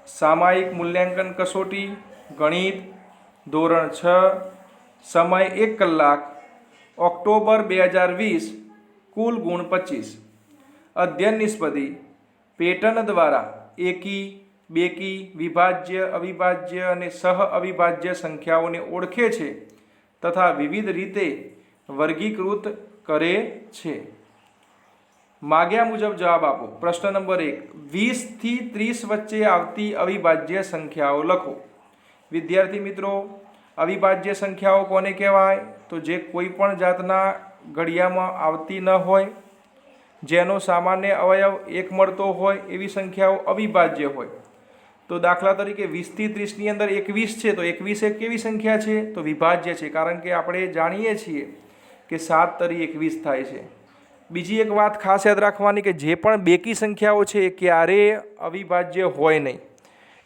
सामायिक मूल्यांकन कसोटी गणित धोरण 6 समय 1 કલાક ऑक्टोबर 2020 कुल गुण 25 अध्ययन निष्पत्ति पेटर्न द्वारा एकी बेकी विभाज्य अविभाज्य અને સહ અવિભાજ્ય સંખ્યાઓને ઓળખે છે તથા વિવિધ રીતે વર્ગીકૃત કરે છે। माग्या मुजब जवाब आपो। प्रश्न नंबर 1 20 થી 30 वच्चे आवती अविभाज्य संख्याओं लखो। विद्यार्थी मित्रों अविभाज्य संख्याओं कोने कहेवाय तो जे कोईपण जातना घड़ियामां आवती न होय, जेनो सामान्य अवयव एक मळतो होय एवी संख्याओं अविभाज्य होय। तो दाखला तरीके 20 થી 30 ની अंदर 21 છે तो 21 एक केवी संख्या है तो विभाज्य है, कारण के आपणे जाणीए छीए कि 7 तरी 21 थाय छे। बीजी एक बात खास याद राखवानी कि जे पण बेकी संख्याओं छे ए क्यारे अविभाज्य होय नहीं,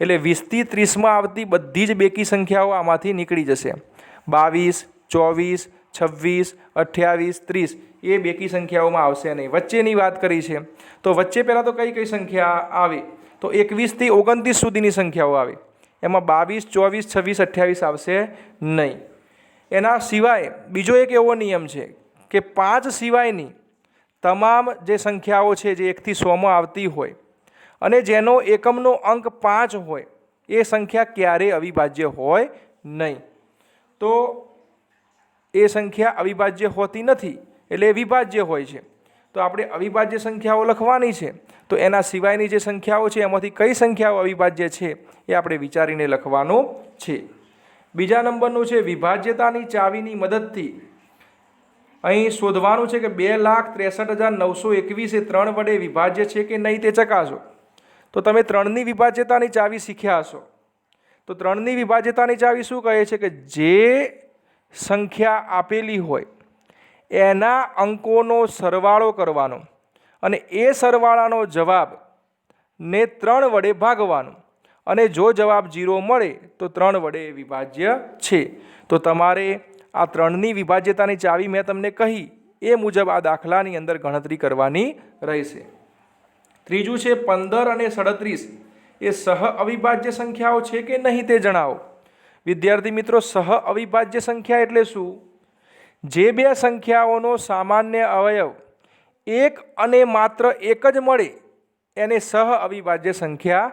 एटले 20 થી 30 में आवती बधी ज बेकी संख्याओं आमांथी निकળી जशे। 22, 24, 26, 28, 30 ए बेकी संख्याओं में आवशे नहीं। वच्चेनी बात करी छे तो वच्चे पहला तो कई कई संख्या आवे तो 21 થી 29 सुधीनी संख्याओं आवे, एमां 22, 24, 26, 28 आवशे नहीं। एना सिवाय बीजो एक एवो नियम छे कि 5 सिवायनी तमाम जे संख्याओं छे जे 1 થી 100 में आवती होय अने जेनो एकमनो अंक 5 होय ए संख्या क्यारे अविभाज्य होय नहीं। तो ए संख्या अविभाज्य होती नहीं एटले विभाज्य होय छे। तो आपणे अविभाज्य संख्याओं लखवानी छे तो एना सिवायनी जे संख्याओं छे एमांथी कई संख्याओं अविभाज्य छे ए आपणे विचारीने लखवानुं छे। बीजा नंबरनुं छे विभाज्यतानी चावीनी मददथी અહીં શોધવાનું છે કે 2,63,921 એ 3 વડે વિભાજ્ય છે કે નહીં તે ચકાસો। તો તમે 3ની વિભાજ્યતાની ચાવી શીખ્યા હશો। તો 3ની વિભાજ્યતાની ચાવી શું કહે છે કે જે સંખ્યા આપેલી હોય એના અંકોનો સરવાળો કરવાનો અને એ સરવાળાનો જવાબને 3 વડે ભાગવાનો અને જો જવાબ 0 મળે તો 3 વડે વિભાજ્ય છે। તો તમારે आ 3ની વિભાજ્યતાની ચાવી મેં તમને કહી એ મુજબ આ દાખલાની અંદર ગણતરી કરવાની રહેશે। ત્રીજું છે 15 અને 37 એ સહ અવિભાજ્ય સંખ્યાઓ છે કે નહીં તે જણાવો। વિદ્યાર્થી મિત્રો સહ અવિભાજ્ય સંખ્યા એટલે શું? જે બે સંખ્યાઓનો સામાન્ય અવયવ એક અને માત્ર એક જ મળે એને સહ અવિભાજ્ય સંખ્યા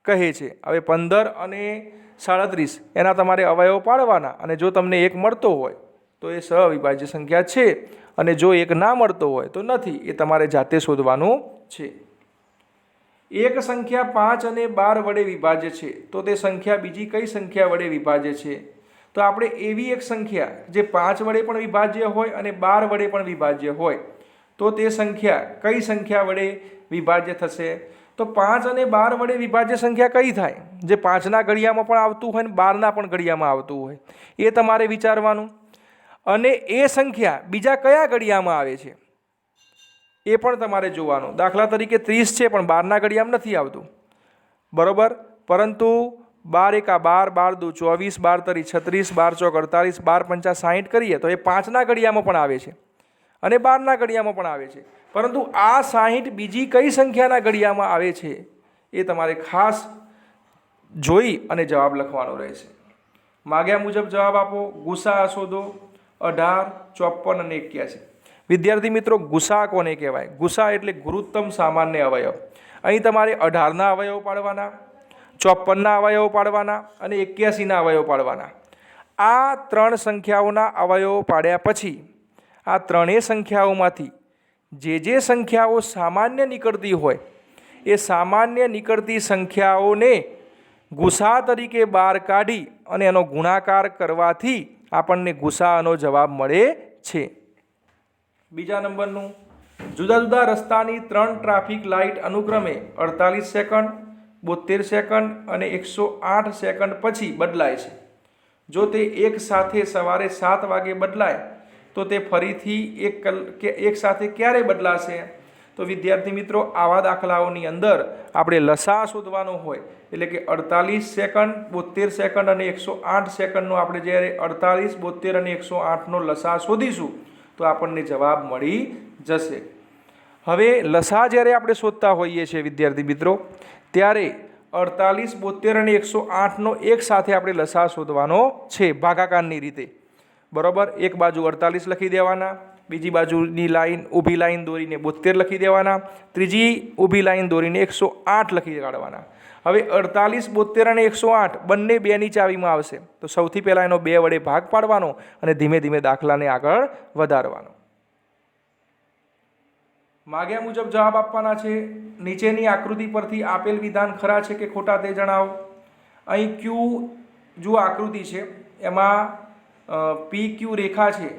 કહે છે। હવે 15 અને 37 एना तमारे अवयव पाड़वाना अने जो तमने एक मळतो होय तो ये सहअविभाज्य संख्या छे अने जो एक ना मळतो होय तो नथी, ए तमारे जाते शोधवानुं छे। एक संख्या 5 અને 12 वडे विभाज्य छे तो ते संख्या बीजी कई संख्या वडे विभाज्य छे? तो आपणे एवी एक संख्या जे 5 वडे पण विभाज्य होय अने 12 वडे पण विभाज्य होय तो ते संख्या कई संख्या वडे विभाज्य थशे? तो 5 અને 12 वडे विभाज्य संख्या कई थाय? जे 5ના ઘડિયામાં પણ આવતું હોય ને 12ના પણ ઘડિયામાં આવતું હોય એ તમારે વિચારવાનું। અને એ સંખ્યા બીજા કયા ઘડિયામાં આવે છે એ પણ તમારે જોવાનું। દાખલા તરીકે 30 છે પણ 12ના ઘડિયામાં નથી આવતું, બરોબર? પરંતુ 12 એકા 12, 12 દુ 24, 12 તરી 36, 12 ચોક 48, 12 પંચા 60 કરીએ તો એ 5ના ઘડિયામાં પણ આવે છે અને 12ના ઘડિયામાં પણ આવે છે, પરંતુ આ 60 બીજી કઈ સંખ્યાના ઘડિયામાં આવે છે એ તમારે ખાસ જોઈ અને જવાબ લખવાનો રહેશે। માગ્યા મુજબ જવાબ આપો। ગુસા શોધો 18, 54 અને 81। વિદ્યાર્થી મિત્રો ગુસા કોને કહેવાય? ગુસા એટલે ગુરુત્તમ સામાન્ય અવયવ। અહીં તમારે 18ના અવયવ પાડવાના, 54ના અવયવ પાડવાના અને 81ના અવયવ પાડવાના। આ 3 સંખ્યાઓના અવયવ પાડ્યા પછી આ ત્રણેય સંખ્યાઓમાંથી જે સંખ્યાઓ સામાન્ય નીકળતી હોય એ સામાન્ય નીકળતી સંખ્યાઓને ગુસા તરીકે બહાર કાઢી અને એનો ગુણાકાર કરવાથી આપણને ગુસાઅનો જવાબ મળે છે। બીજા નંબરનું જુદા જુદા રસ્તાની 3 ટ્રાફિક લાઇટ અનુક્રમે 48 સેકન્ડ, 72 સેકન્ડ અને 108 સેકન્ડ પછી બદલાય છે। જો તે એક સાથે સવારે 7 વાગે બદલાય तो ते फरीथी एक साथे क्यारे बदलाशे? तो विद्यार्थी मित्रों आवा दाखलाओनी अंदर आपणे लसा शोधवानो होय एटले के 48 सेकंड, 72 सेकंड અને 108 सेकंडनो आपणे ज्यारे 48, 72 અને 108 नो लसा शोधीशुं तो आपणने जवाब मळी जशे। हवे लसा ज्यारे आपणे शोधता होईए छीए विद्यार्थी मित्रों त्यारे 48, 72 અને 108નો એક સાથે આપણે લસા શોધવાનો છે ભાગાકારની રીતે, બરાબર. એક બાજુ 48 લખી દેવાના, બીજી બાજુની લાઈન ઊભી લાઈન દોરીને 72 લખી દેવાના, ત્રીજી ઊભી લાઈન દોરીને 108 લખી કાઢવાના. હવે 48, 72 અને 108 બંને 2ની ચાવીમાં આવશે, તો સૌથી પહેલાં એનો 2 વડે ભાગ પાડવાનો અને ધીમે ધીમે દાખલાને આગળ વધારવાનો. માગ્યા મુજબ જવાબ આપવાના છે. નીચેની આકૃતિ પરથી આપેલ વિધાન ખરા છે કે ખોટા તે જણાવો. અહીં ક્યુ જો આકૃતિ છે, એમાં પી ક્યુ રેખા છે.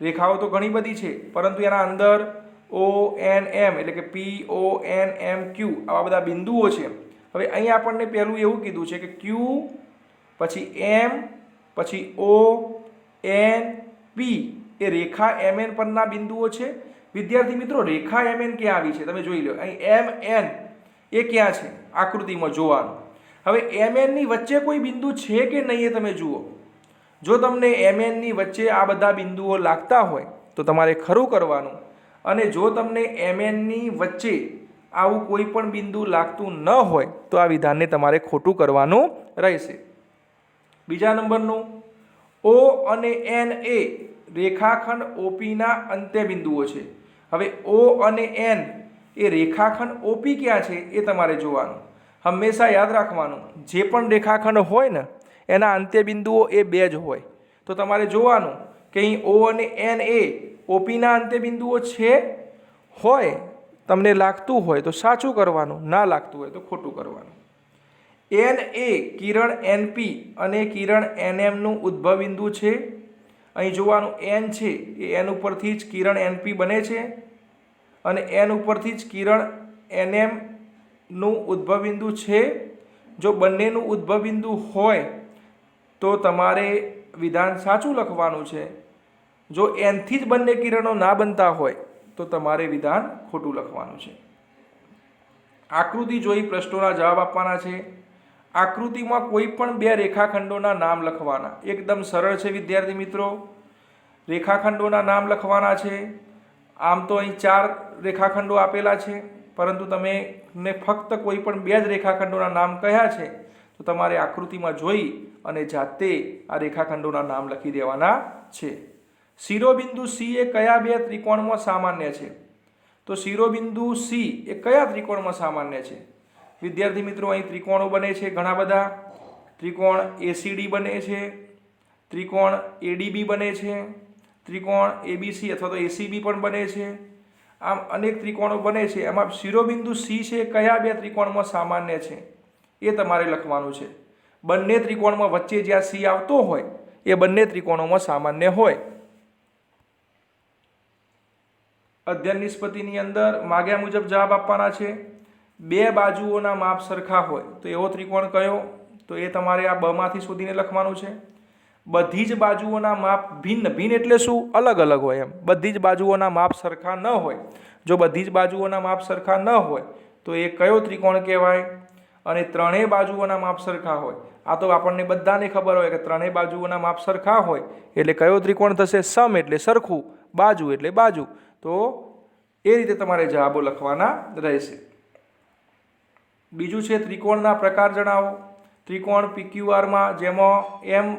રેખાઓ તો ઘણી બધી છે, પરંતુ એના અંદર ઓ એન એમ એટલે કે પી ઓ એન એમ ક્યુ આવા બધા બિંદુઓ છે. હવે અહીં આપણને પહેલું એવું કીધું છે કે ક્યુ પછી એમ પછી ઓ એન પી એ રેખા એમ એન પરના બિંદુઓ છે. વિદ્યાર્થી મિત્રો, રેખા એમ એન ક્યાં આવી છે તમે જોઈ લો. અહીં એમ એન એ ક્યાં છે આકૃતિમાં જોવાનું. હવે એમ એનની વચ્ચે કોઈ બિંદુ છે કે નહીં એ તમે જુઓ. જો તમને એમ એનની વચ્ચે આ બધા બિંદુઓ લાગતા હોય તો તમારે ખરું કરવાનું, અને જો તમને એમ એનની વચ્ચે આવું કોઈ પણ બિંદુ લાગતું ન હોય તો આ વિધાનને તમારે ખોટું કરવાનું રહેશે. બીજા નંબરનું, ઓ અને એન એ રેખાખંડ ઓપીના અંત્ય બિંદુઓ છે. હવે ઓ અને એન એ રેખાખંડ ઓપી ક્યાં છે એ તમારે જોવાનું. હંમેશા યાદ રાખવાનું, જે પણ રેખાખંડ હોય ને એના અંત્ય બિંદુઓ એ 2 જ હોય. તો તમારે જોવાનું કે અહીં ઓ અને એન એ ઓપીના અંત્ય બિંદુઓ છે. હોય તમને લાગતું હોય તો સાચું કરવાનું, ના લાગતું હોય તો ખોટું કરવાનું. એન એ કિરણ એનપી અને કિરણ એનએમનું ઉદ્ભવ બિંદુ છે. અહીં જોવાનું એન છે એ એન ઉપરથી જ કિરણ એનપી બને છે અને એન ઉપરથી જ કિરણ એનએમનું ઉદ્ભવ બિંદુ છે. જો બંનેનું ઉદ્ભવ બિંદુ હોય તો તમારે વિધાન સાચું લખવાનું છે. જો એનથી જ બંને કિરણો ના બનતા હોય તો તમારે વિધાન ખોટું લખવાનું છે. આકૃતિ જોઈ પ્રશ્નોના જવાબ આપવાના છે. આકૃતિમાં કોઈ પણ 2 રેખાખંડોના નામ લખવાના. એકદમ સરળ છે વિદ્યાર્થી મિત્રો. રેખાખંડોના નામ લખવાના છે. આમ તો અહીં 4 રેખાખંડો આપેલા છે, પરંતુ તમે ફક્ત કોઈ પણ 2 જ રેખાખંડોના નામ કહ્યા છે, તો તમારે આકૃતિમાં જોઈ અને જાતે આ રેખાખંડોના નામ લખી દેવાના છે. શિરોબિંદુ સી એ કયા 2 ત્રિકોણમાં સામાન્ય છે? તો શિરોબિંદુ સી એ કયા ત્રિકોણમાં સામાન્ય છે? વિદ્યાર્થી મિત્રો, અહીં ત્રિકોણો બને છે ઘણા બધા. ત્રિકોણ એસીડી બને છે, ત્રિકોણ એડીબી બને છે, ત્રિકોણ એબીસી અથવા તો એસીબી પણ બને છે. આમ અનેક ત્રિકોણો બને છે. એમાં શિરોબિંદુ સી છે કયા 2 ત્રિકોણમાં સામાન્ય છે એ તમારે લખવાનું છે. બંને ત્રિકોણમાં વચ્ચે જ્યાં સી આવતો હોય એ બંને ત્રિકોણોમાં સામાન્ય હોય. અધ્યયન નિષ્પત્તિની અંદર માગ્યા મુજબ જવાબ આપવાના છે. 2 બાજુઓના માપ સરખા હોય તો એવો ત્રિકોણ કયો? તો એ તમારે આ બમાંથી શોધીને લખવાનું છે. બધી જ બાજુઓના માપ ભિન્ન, ભિન્ન એટલે શું? અલગ અલગ હોય એમ. બધી જ બાજુઓના માપ સરખા ન હોય. જો બધી જ બાજુઓના માપ સરખા ન હોય તો એ કયો ત્રિકોણ કહેવાય? અને ત્રણેય બાજુઓના માપ સરખા હોય. આ તો આપણને બધાને ખબર હોય કે ત્રણેય બાજુઓના માપ સરખા હોય એટલે કયો ત્રિકોણ થશે? સમ એટલે સરખું, બાજુ એટલે બાજુ. તો એ રીતે તમારે જવાબો લખવાના રહેશે. બીજું છે ત્રિકોણના પ્રકાર જણાવો. ત્રિકોણ પીક્યુઆરમાં જેમાં એમ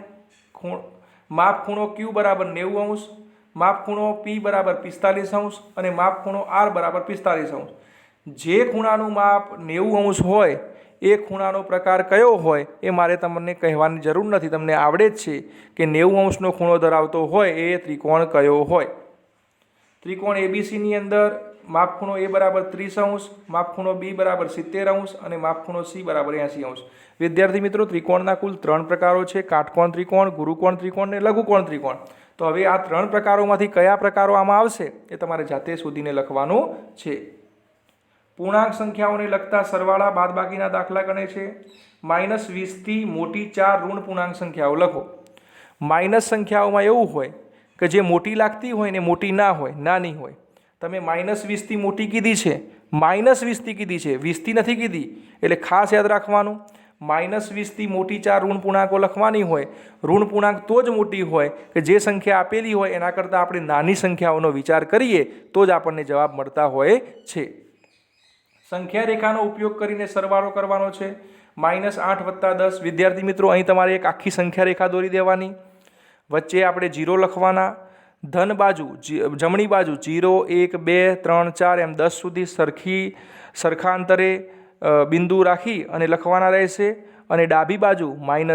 માપ ખૂણો ક્યુ બરાબર 90°, માપ ખૂણો પી બરાબર 45° અને માપ ખૂણો આર બરાબર 45°. જે ખૂણાનું માપ 90° હોય એ ખૂણાનો પ્રકાર કયો હોય એ મારે તમને કહેવાની જરૂર નથી, તમને આવડે જ છે કે 90°નો ખૂણો ધરાવતો હોય એ ત્રિકોણ કયો હોય. ત્રિકોણ એબીસીની અંદર માપ ખૂણો એ બરાબર 30°, માપ ખૂણો બી બરાબર 70° અને માપ ખૂણો સી બરાબર 80°. વિદ્યાર્થી મિત્રો, ત્રિકોણના કુલ 3 પ્રકારો છે: કાટકોણ ત્રિકોણ, ગુરુકોણ ત્રિકોણ અને લઘુકોણ ત્રિકોણ. તો હવે આ 3 પ્રકારોમાંથી કયા પ્રકારો આમાં આવશે એ તમારે જાતે શોધીને લખવાનું છે. પૂર્ણાંક સંખ્યાઓને લગતા સરવાળા બાદબાકીના દાખલા ગણે છે. -20થી મોટી 4 ઋણ પૂર્ણાંક સંખ્યાઓ લખો. માઇનસ સંખ્યાઓમાં એવું હોય કે જે મોટી લાગતી હોય ને મોટી ના હોય, નાની હોય. તમે -20થી મોટી કીધી છે, -20થી કીધી છે, 20થી નથી કીધી. એટલે ખાસ યાદ રાખવાનું, -20થી મોટી 4 ઋણ પૂર્ણાંકો લખવાની હોય. ઋણ પૂર્ણાંક તો જ મોટી હોય કે જે સંખ્યા આપેલી હોય એના કરતાં આપણે નાની સંખ્યાઓનો વિચાર કરીએ તો જ આપણને જવાબ મળતા હોય છે. સંખ્યા રેખાનો ઉપયોગ કરીને સરવાળો કરવાનો છે. -8 + 10 વિદ્યાર્થી મિત્રો અહીં તમારે એક આખી સંખ્યા રેખા દોરી દેવાની, વચ્ચે આપણે 0 લખવાના, ધન બાજુ જમણી બાજુ 0 1 2 3 4 એમ 10 સુધી સરખા અંતરે બિંદુ રાખી અને લખવાના રહેશે, અને ડાબી બાજુ -1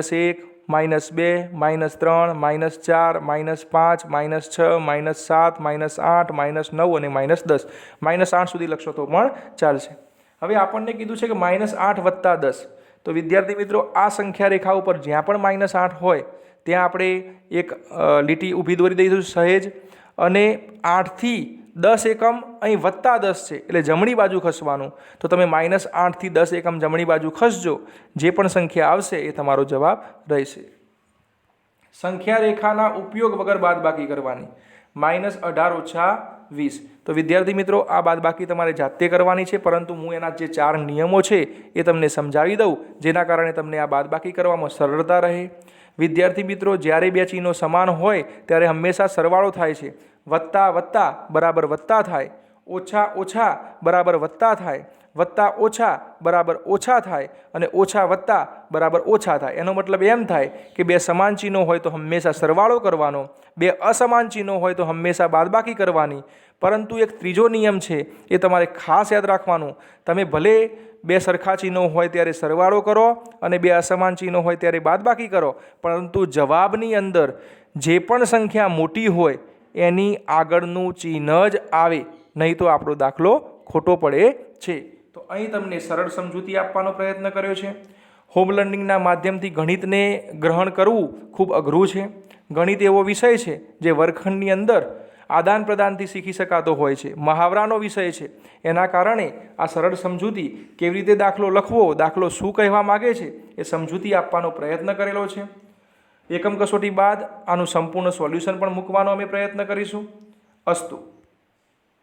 -2 -3 -4 -5 -6 -7 -8 -9 અને -10 -8 સુધી લખશો તો પણ ચાલશે। હવે આપણને કીધું છે કે -8 + 10, તો વિદ્યાર્થી મિત્રો આ સંખ્યા રેખા ઉપર જ્યાં પણ -8 હોય ત્યાં આપણે એક લીટી ઊભી દોરી દઈશું સહેજ, અને 8 થી 10 એકમ અહીં +10 છે એટલે જમણી બાજુ ખસવાનું, તો તમે -8 થી 10 એકમ જમણી બાજુ ખસજો, જે પણ સંખ્યા આવશે એ તમારો જવાબ રહેશે। સંખ્યા રેખાના ઉપયોગ વગર બાદબાકી કરવાની, -18 - 20, તો વિદ્યાર્થી મિત્રો આ બાદબાકી તમારે જાતે કરવાની છે, પરંતુ હું એના જે 4 નિયમો છે એ તમને સમજાવી દઉં, જેના કારણે તમને આ બાદબાકી કરવામાં સરળતા રહે। વિદ્યાર્થી મિત્રો, જ્યારે બે ચિહ્નો સમાન હોય ત્યારે હંમેશા સરવાળો થાય છે, વત્તા વત્તા બરાબર વત્તા થાય, ઓછા ઓછા બરાબર વત્તા થાય, વત્તા ઓછા બરાબર ઓછા થાય, અને ઓછા વત્તા બરાબર ઓછા થાય। એનો મતલબ એમ થાય કે બે સમાન ચિહ્નો હોય તો હંમેશા સરવાળો કરવાનો, બે અસમાન ચિહ્નો હોય તો હંમેશા બાદબાકી કરવાની। પરંતુ એક ત્રીજો નિયમ છે એ તમારે ખાસ યાદ રાખવાનું, તમે ભલે બે સરખા ચિહ્નો હોય ત્યારે સરવાળો કરો અને બે અસમાન ચિહ્નો હોય ત્યારે બાદબાકી કરો, પરંતુ જવાબની અંદર જે પણ સંખ્યા મોટી હોય એની આગળનું ચિહ્ન જ આવે, નહીં તો આપણો દાખલો ખોટો પડે છે। તો અહીં તમને સરળ સમજૂતી આપવાનો પ્રયત્ન કર્યો છે। હોમ લર્નિંગના માધ્યમથી ગણિતને ગ્રહણ કરવું ખૂબ અઘરું છે। ગણિત એવો વિષય છે જે વર્ગખંડની અંદર આદાન પ્રદાનથી શીખી શકાતો હોય છે, મહાવરાનો વિષય છે, એના કારણે આ સરળ સમજૂતી કેવી રીતે દાખલો લખવો, દાખલો શું કહેવા માગે છે એ સમજૂતી આપવાનો પ્રયત્ન કરેલો છે। એકમ કસોટી બાદ આનું સંપૂર્ણ સોલ્યુશન પણ મૂકવાનો અમે પ્રયત્ન કરીશું। અસ્તુ।